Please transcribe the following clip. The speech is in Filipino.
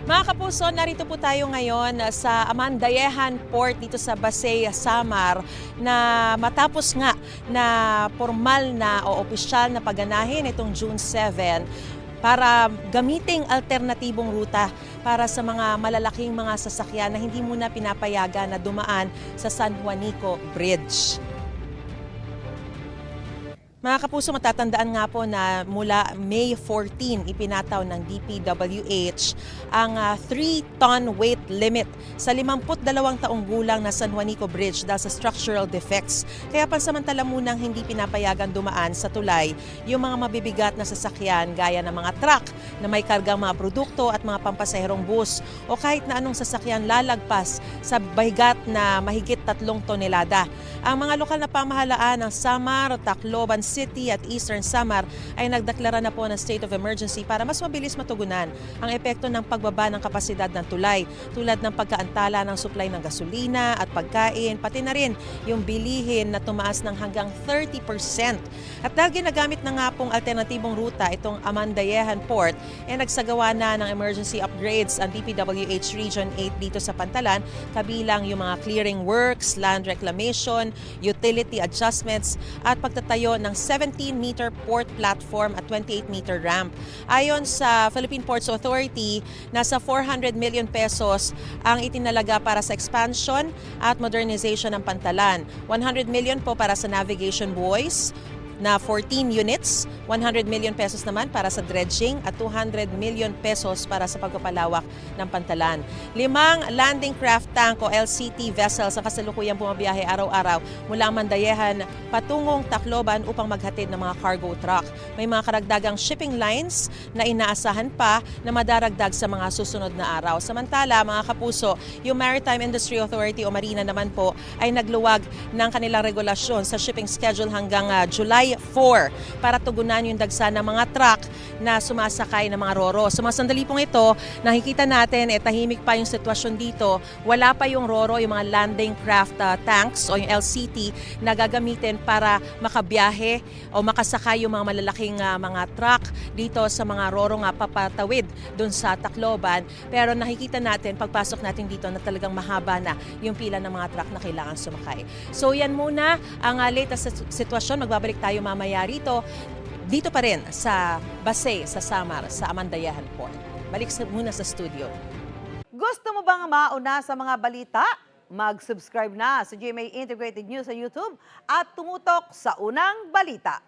Mga kapuso, narito po tayo ngayon sa Amandayehan Port dito sa Basay, Samar na matapos nga na formal na o opisyal na paganahin itong June 7 para gamiting alternatibong ruta para sa mga malalaking mga sasakyan na hindi muna pinapayagan na dumaan sa San Juanico Bridge. Mga kapuso, matatandaan nga po na mula May 14, ipinataw ng DPWH ang 3-ton weight limit sa 52 taong gulang na San Juanico Bridge dahil sa structural defects. Kaya pansamantala munang hindi pinapayagan dumaan sa tulay yung mga mabibigat na sasakyan gaya ng mga truck na may kargang mga produkto at mga pampasaherong bus o kahit na anong sasakyan lalagpas sa bigat na mahigit 3 tonelada. Ang mga lokal na pamahalaan ng Samar, Tacloban City at Eastern Samar ay nagdeklara na po ng state of emergency para mas mabilis matugunan ang epekto ng pagbaba ng kapasidad ng tulay tulad ng pagkaantala ng supply ng gasolina at pagkain, pati na rin yung bilihin na tumaas ng hanggang 30%. At dahil ginagamit na nga pong alternatibong ruta itong Amandayehan Port, nagsagawa na ng emergency upgrades ang DPWH Region 8 dito sa Pantalan, kabilang yung mga clearing works, land reclamation, utility adjustments at pagtatayo ng 17-meter port platform at 28-meter ramp. Ayon sa Philippine Ports Authority, nasa 400 million pesos ang itinalaga para sa expansion at modernization ng Pantalan. 100 million po para sa navigation buoys na 14 units, 100 million pesos naman para sa dredging at 200 million pesos para sa pagpapalawak ng Pantalan. 5 landing craft tank o LCT vessels ang kasalukuyang bumabiyahe araw-araw mula Amandayehan patungong Tacloban upang maghatid ng mga cargo truck. May mga karagdagang shipping lines na inaasahan pa na madaragdag sa mga susunod na araw. Samantala, mga kapuso, yung Maritime Industry Authority o Marina naman po ay nagluwag ng kanilang regulasyon sa shipping schedule hanggang July 4 para tugunan yung dagsa ng mga truck na sumasakay ng mga roro. So mga sandali pong ito, nakikita natin tahimik pa yung sitwasyon dito. Wala pa yung roro, yung mga landing craft tanks o yung LCT na gagamitin para makabiyahe o makasakay yung mga malalaking mga truck dito sa mga roro nga papatawid dun sa Tacloban. Pero nakikita natin, pagpasok natin dito na talagang mahaba na yung pila ng mga truck na kailangan sumakay. So yan muna ang latest sitwasyon. Magbabalik tayo mamaya rito. Dito pa rin sa Basay, sa Samar, sa Amandayehan Port. Balik muna sa studio. Gusto mo bang mauna sa mga balita? Mag-subscribe na sa GMA Integrated News sa YouTube at tumutok sa unang balita.